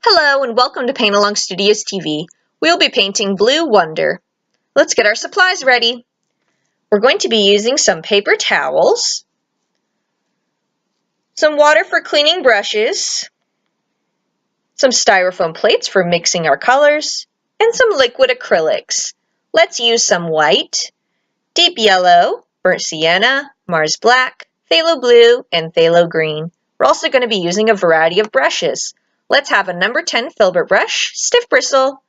Hello and welcome to Paint Along Studios TV. We'll be painting Blue Wonder. Let's get our supplies ready. We're going to be using some paper towels, some water for cleaning brushes, some styrofoam plates for mixing our colors, and some liquid acrylics. Let's use some white, deep yellow, burnt sienna, Mars black, phthalo blue, and phthalo green. We're also going to be using a variety of brushes. Let's have a number 10 Filbert brush, stiff bristle,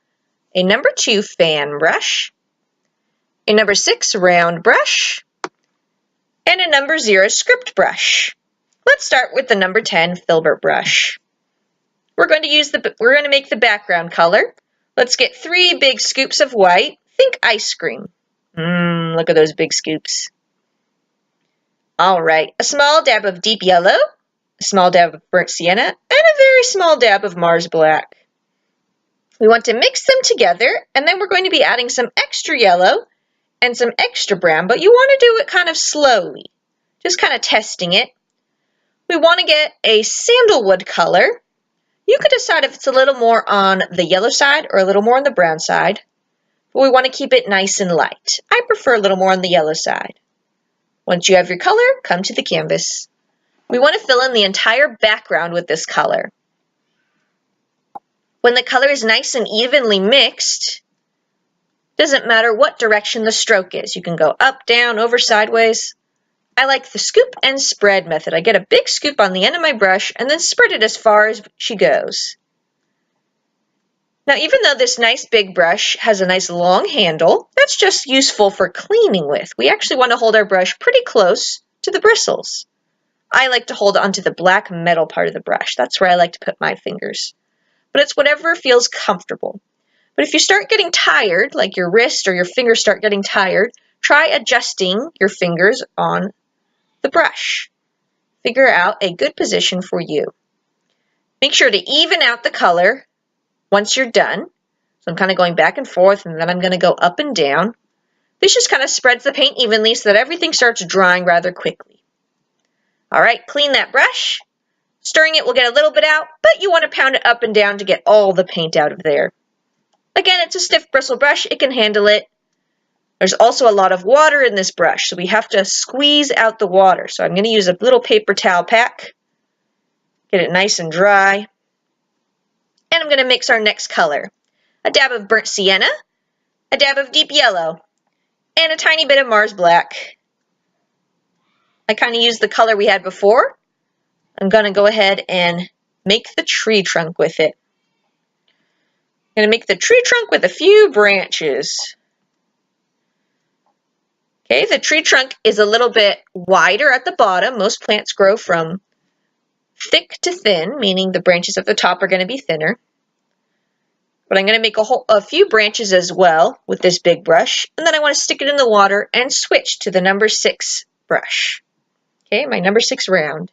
a number 2 fan brush, a number 6 round brush, and a number 0 script brush. Let's start with the number 10 Filbert brush. We're going to make the background color. Let's get 3 big scoops of white. Think ice cream. Look at those big scoops. All right, a small dab of deep yellow, a small dab of burnt sienna, and a very small dab of Mars black. We want to mix them together, and then we're going to be adding some extra yellow and some extra brown, but you want to do it kind of slowly, just kind of testing it. We want to get a sandalwood color. You could decide if it's a little more on the yellow side or a little more on the brown side, but we want to keep it nice and light. I prefer a little more on the yellow side. Once you have your color, come to the canvas. We want to fill in the entire background with this color. When the color is nice and evenly mixed, doesn't matter what direction the stroke is. You can go up, down, over, sideways. I like the scoop and spread method. I get a big scoop on the end of my brush and then spread it as far as she goes. Now, even though this nice big brush has a nice long handle, that's just useful for cleaning with. We actually want to hold our brush pretty close to the bristles. I like to hold onto the black metal part of the brush. That's where I like to put my fingers. But it's whatever feels comfortable. But if you start getting tired, like your wrist or your fingers start getting tired, try adjusting your fingers on the brush. Figure out a good position for you. Make sure to even out the color once you're done. So I'm kind of going back and forth, and then I'm going to go up and down. This just kind of spreads the paint evenly so that everything starts drying rather quickly. All right, clean that brush. Stirring it will get a little bit out, but you want to pound it up and down to get all the paint out of there. Again, it's a stiff bristle brush. It can handle it. There's also a lot of water in this brush, so we have to squeeze out the water. So I'm going to use a little paper towel pack. Get it nice and dry. And I'm going to mix our next color. A dab of burnt sienna, a dab of deep yellow, and a tiny bit of Mars black. I kind of used the color we had before. I'm going to go ahead and make the tree trunk with it. I'm going to make the tree trunk with a few branches. Okay, the tree trunk is a little bit wider at the bottom. Most plants grow from thick to thin, meaning the branches at the top are going to be thinner. But I'm going to make a few branches as well with this big brush, and then I want to stick it in the water and switch to the number 6 brush. Okay, my number 6 round.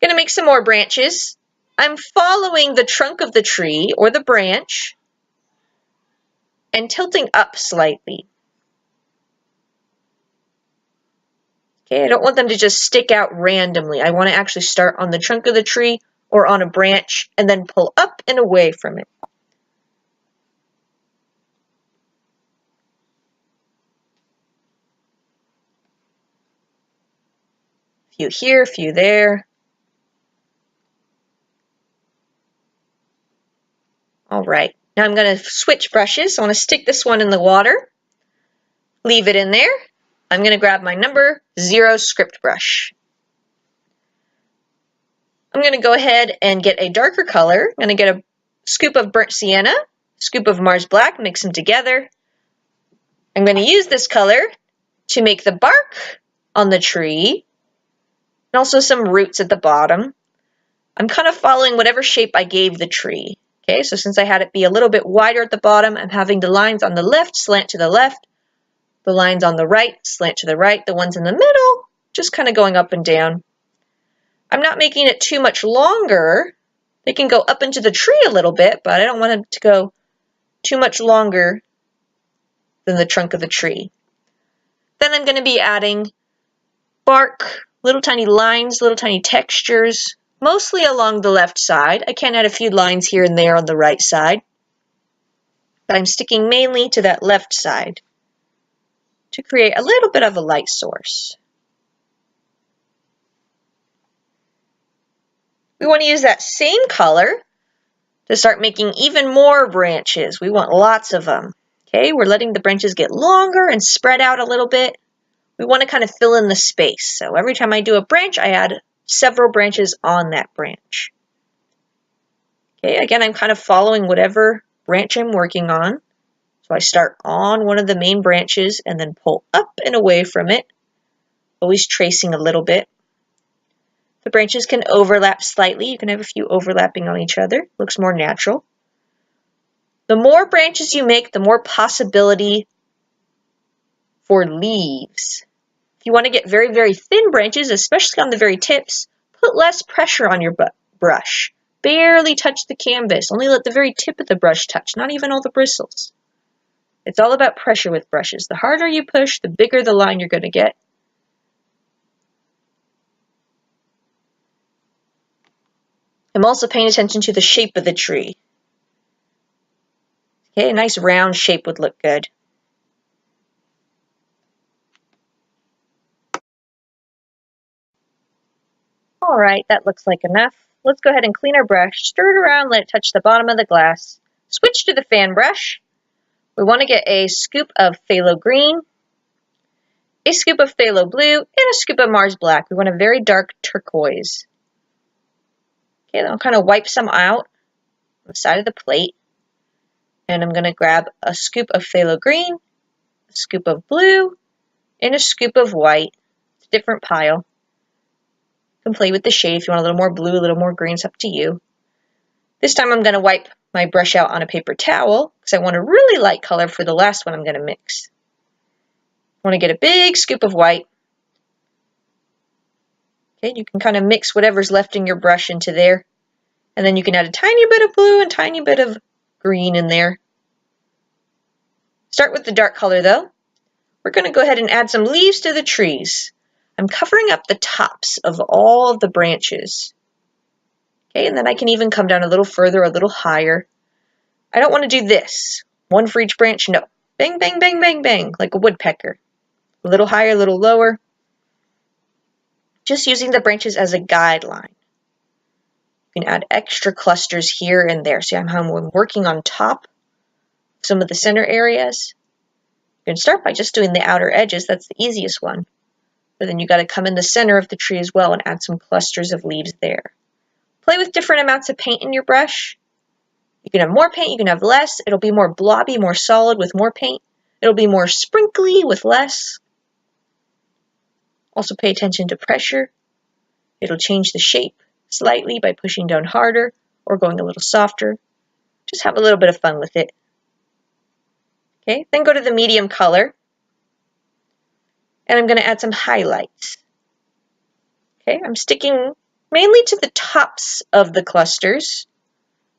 Going to make some more branches. I'm following the trunk of the tree or the branch and tilting up slightly. Okay, I don't want them to just stick out randomly. I want to actually start on the trunk of the tree or on a branch and then pull up and away from it. A few here, a few there. All right, now I'm going to switch brushes. I want to stick this one in the water, leave it in there. I'm going to grab my number 0 script brush. I'm going to go ahead and get a darker color. I'm going to get a scoop of burnt sienna, scoop of Mars black, mix them together. I'm going to use this color to make the bark on the tree and also some roots at the bottom. I'm kind of following whatever shape I gave the tree. Okay, so since I had it be a little bit wider at the bottom, I'm having the lines on the left slant to the left, the lines on the right slant to the right, the ones in the middle just kind of going up and down. I'm not making it too much longer. They can go up into the tree a little bit, but I don't want it to go too much longer than the trunk of the tree. Then I'm going to be adding bark, little tiny lines, little tiny textures mostly along the left side. I can add a few lines here and there on the right side, but I'm sticking mainly to that left side to create a little bit of a light source. We want to use that same color to start making even more branches. We want lots of them. Okay, we're letting the branches get longer and spread out a little bit. We want to kind of fill in the space. So every time I do a branch, I add several branches on that branch. Okay, again, I'm kind of following whatever branch I'm working on. So I start on one of the main branches and then pull up and away from it, always tracing a little bit. The branches can overlap slightly. You can have a few overlapping on each other. Looks more natural. The more branches you make, the more possibility for leaves. If you want to get very, very thin branches, especially on the very tips, put less pressure on your brush. Barely touch the canvas. Only let the very tip of the brush touch, not even all the bristles. It's all about pressure with brushes. The harder you push, the bigger the line you're going to get. I'm also paying attention to the shape of the tree. Okay, a nice round shape would look good. All right, that looks like enough. Let's go ahead and clean our brush, stir it around, let it touch the bottom of the glass. Switch to the fan brush. We want to get a scoop of Phthlo Green, a scoop of Phthlo Blue, and a scoop of Mars Black. We want a very dark turquoise. Okay, then I'll kind of wipe some out on the side of the plate. And I'm going to grab a scoop of Phthlo Green, a scoop of blue, and a scoop of white. It's a different pile. You can play with the shade if you want a little more blue, a little more green, it's up to you. This time I'm going to wipe my brush out on a paper towel because I want a really light color for the last one I'm going to mix. I want to get a big scoop of white. Okay, you can kind of mix whatever's left in your brush into there. And then you can add a tiny bit of blue and tiny bit of green in there. Start with the dark color though. We're going to go ahead and add some leaves to the trees. I'm covering up the tops of all of the branches. Okay, and then I can even come down a little further, a little higher. I don't want to do this. One for each branch, no. Bang, bang, bang, bang, bang, like a woodpecker. A little higher, a little lower. Just using the branches as a guideline. You can add extra clusters here and there. See how I'm working on top, some of the center areas. You can start by just doing the outer edges. That's the easiest one. But then you got to come in the center of the tree as well and add some clusters of leaves there. Play with different amounts of paint in your brush. You can have more paint, you can have less. It'll be more blobby, more solid with more paint. It'll be more sprinkly with less. Also pay attention to pressure. It'll change the shape slightly by pushing down harder or going a little softer. Just have a little bit of fun with it. Okay, then go to the medium color. And I'm going to add some highlights. Okay, I'm sticking mainly to the tops of the clusters.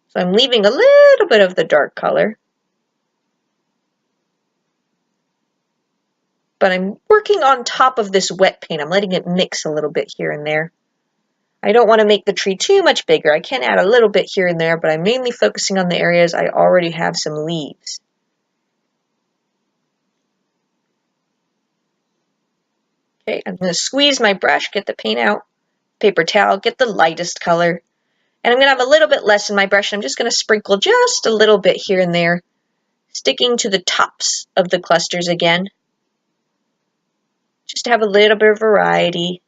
So I'm leaving a little bit of the dark color. But I'm working on top of this wet paint. I'm letting it mix a little bit here and there. I don't want to make the tree too much bigger. I can add a little bit here and there, but I'm mainly focusing on the areas I already have some leaves. Okay, I'm going to squeeze my brush, get the paint out, paper towel, get the lightest color. And I'm going to have a little bit less in my brush. I'm just going to sprinkle just a little bit here and there, sticking to the tops of the clusters again. Just to have a little bit of variety.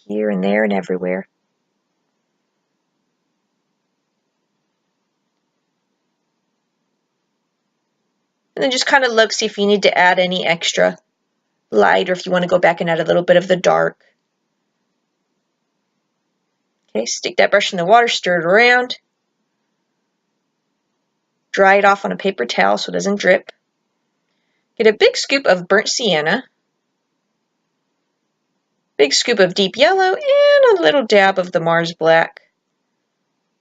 Here and there and everywhere. And then just kind of look, see if you need to add any extra light or if you want to go back and add a little bit of the dark. Okay, stick that brush in the water, stir it around. Dry it off on a paper towel so it doesn't drip. Get a big scoop of Burnt Sienna. Big scoop of deep yellow and a little dab of the Mars Black.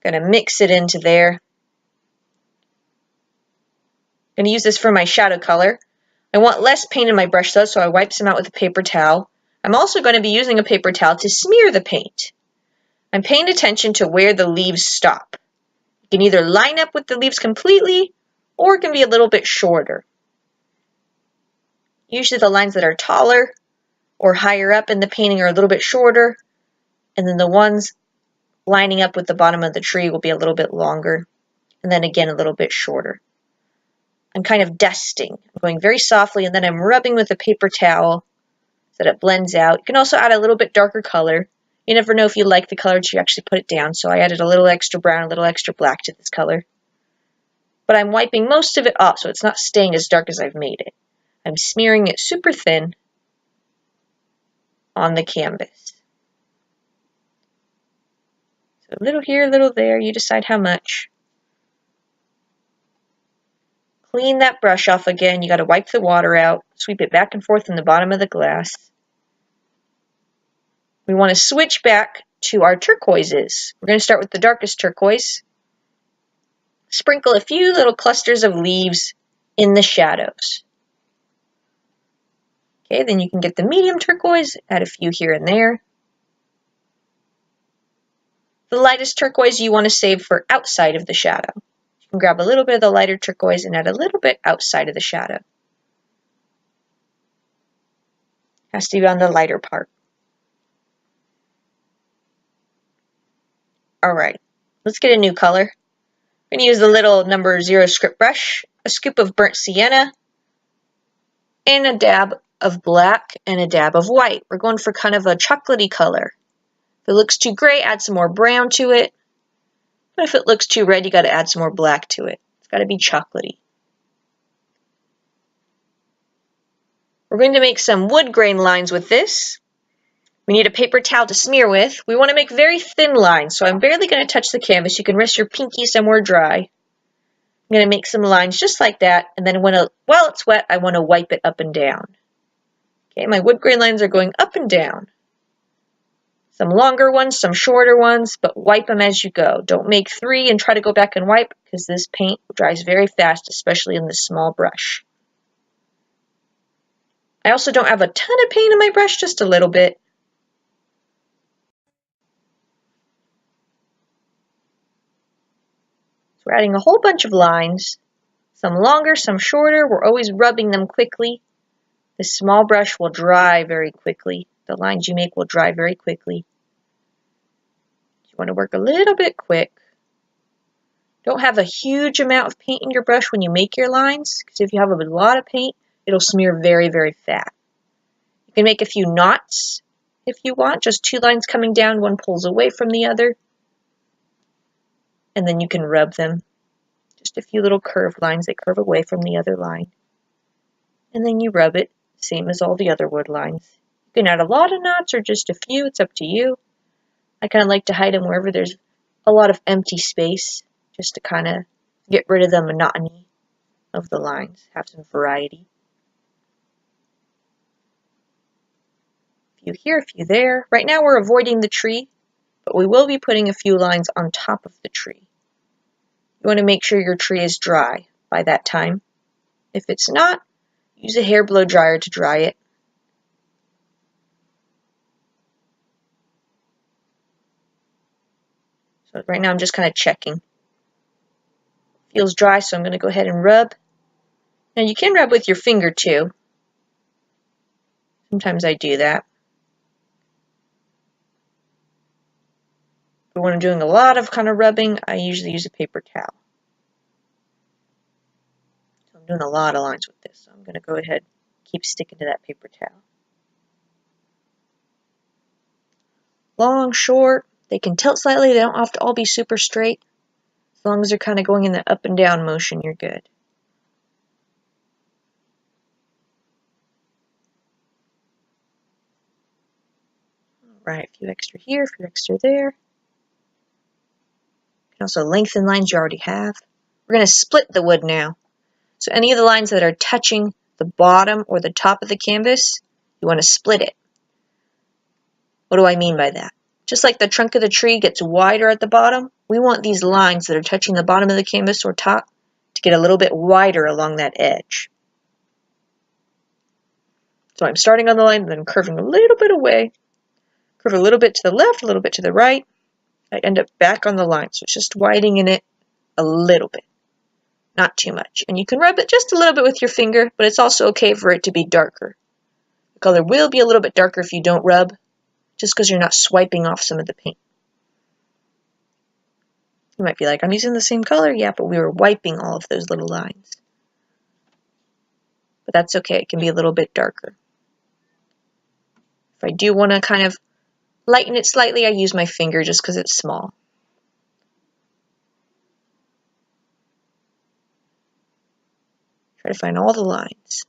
Gonna mix it into there. Gonna use this for my shadow color. I want less paint in my brush though, so I wipe some out with a paper towel. I'm also going to be using a paper towel to smear the paint. I'm paying attention to where the leaves stop. You can either line up with the leaves completely, or it can be a little bit shorter. Usually the lines that are taller or higher up in the painting are a little bit shorter, and then the ones lining up with the bottom of the tree will be a little bit longer, and then again a little bit shorter. I'm kind of dusting. I'm going very softly, and then I'm rubbing with a paper towel so that it blends out. You can also add a little bit darker color. You never know if you like the color until you actually put it down, so I added a little extra brown, a little extra black to this color. But I'm wiping most of it off, so it's not staying as dark as I've made it. I'm smearing it super thin on the canvas. So a little here, a little there, you decide how much. Clean that brush off again. You got to wipe the water out, sweep it back and forth in the bottom of the glass. We want to switch back to our turquoises. We're going to start with the darkest turquoise. Sprinkle a few little clusters of leaves in the shadows. Okay, then you can get the medium turquoise, add a few here and there. The lightest turquoise you want to save for outside of the shadow. You can grab a little bit of the lighter turquoise and add a little bit outside of the shadow. Has to be on the lighter part. Alright, let's get a new color. We're going to use the little number 0 script brush, a scoop of Burnt Sienna, and a dab of black and a dab of white. We're going for kind of a chocolatey color. If it looks too gray, add some more brown to it. But if it looks too red, you got to add some more black to it. It's got to be chocolatey. We're going to make some wood grain lines with this. We need a paper towel to smear with. We want to make very thin lines, so I'm barely going to touch the canvas. You can rest your pinky somewhere dry. I'm going to make some lines just like that, and then while it's wet, I want to wipe it up and down. Okay, my wood grain lines are going up and down. Some longer ones, some shorter ones, but wipe them as you go. Don't make 3 and try to go back and wipe, because this paint dries very fast, especially in this small brush. I also don't have a ton of paint in my brush, just a little bit. So we're adding a whole bunch of lines, some longer, some shorter. We're always rubbing them quickly. This small brush will dry very quickly. The lines you make will dry very quickly. You want to work a little bit quick. Don't have a huge amount of paint in your brush when you make your lines, because if you have a lot of paint, it'll smear very, very fast. You can make a few knots if you want, just 2 lines coming down, one pulls away from the other. And then you can rub them. Just a few little curved lines that curve away from the other line. And then you rub it, same as all the other wood lines. You can add a lot of knots or just a few, it's up to you. I kind of like to hide them wherever there's a lot of empty space, just to kind of get rid of the monotony of the lines, have some variety. A few here, a few there. Right now we're avoiding the tree, but we will be putting a few lines on top of the tree. You want to make sure your tree is dry by that time. If it's not, use a hair blow dryer to dry it. So right now I'm just kind of checking. Feels dry, so I'm going to go ahead and rub. Now you can rub with your finger too. Sometimes I do that. But when I'm doing a lot of kind of rubbing, I usually use a paper towel. So I'm doing a lot of lines with this, so I'm going to go ahead and keep sticking to that paper towel. Long, short, they can tilt slightly, they don't have to all be super straight. As long as they're kind of going in the up and down motion, you're good. Alright, a few extra here, a few extra there. You can also lengthen lines you already have. We're going to split the wood now. So any of the lines that are touching the bottom or the top of the canvas, you want to split it. What do I mean by that? Just like the trunk of the tree gets wider at the bottom, we want these lines that are touching the bottom of the canvas or top to get a little bit wider along that edge. So I'm starting on the line and then curving a little bit away. Curve a little bit to the left, a little bit to the right. I end up back on the line, so it's just widening it a little bit. Not too much. And you can rub it just a little bit with your finger, but it's also okay for it to be darker. The color will be a little bit darker if you don't rub, just because you're not swiping off some of the paint. You might be like, I'm using the same color. Yeah, but we were wiping all of those little lines. But that's okay. It can be a little bit darker. If I do want to kind of lighten it slightly, I use my finger just because it's small. Try to find all the lines.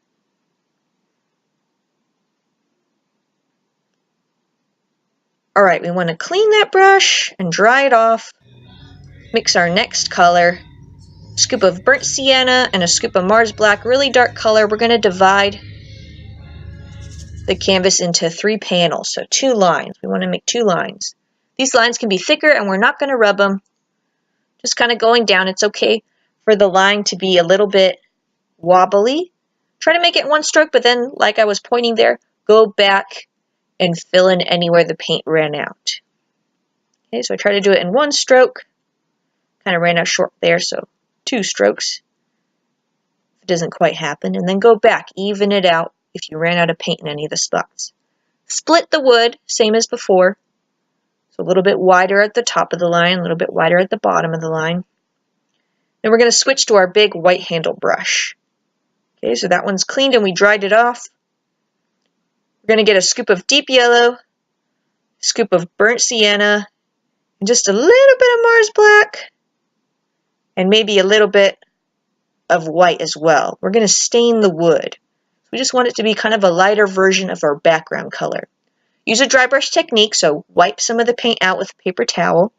All right, we want to clean that brush and dry it off. Mix our next color. A scoop of Burnt Sienna and a scoop of Mars Black, really dark color. We're going to divide the canvas into 3 panels, so 2 lines. We want to make 2 lines. These lines can be thicker and we're not going to rub them. Just kind of going down. It's okay for the line to be a little bit wobbly. Try to make it 1 stroke, but then, like I was pointing there, go back and fill in anywhere the paint ran out. Okay, so I try to do it in 1 stroke. Kind of ran out short there, so 2 strokes. If it doesn't quite happen, and then go back, even it out if you ran out of paint in any of the spots. Split the wood, same as before. So a little bit wider at the top of the line, a little bit wider at the bottom of the line. Then we're going to switch to our big white handle brush. Okay, so that one's cleaned and we dried it off. We're going to get a scoop of deep yellow, a scoop of burnt sienna, and just a little bit of Mars Black, and maybe a little bit of white as well. We're going to stain the wood. We just want it to be kind of a lighter version of our background color. Use a dry brush technique, so wipe some of the paint out with a paper towel,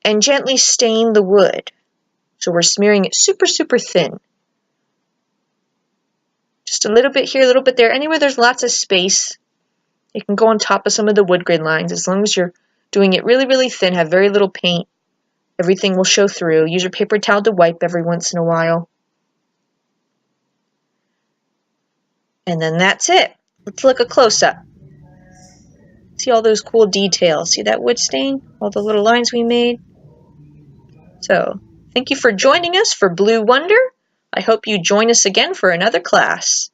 and gently stain the wood. So we're smearing it super, super thin. Just a little bit here, a little bit there. Anywhere there's lots of space, it can go on top of some of the wood grain lines. As long as you're doing it really, really thin, have very little paint, everything will show through. Use your paper towel to wipe every once in a while. And then that's it. Let's look a close-up. See all those cool details. See that wood stain? All the little lines we made? So, thank you for joining us for Blue Wonder. I hope you join us again for another class.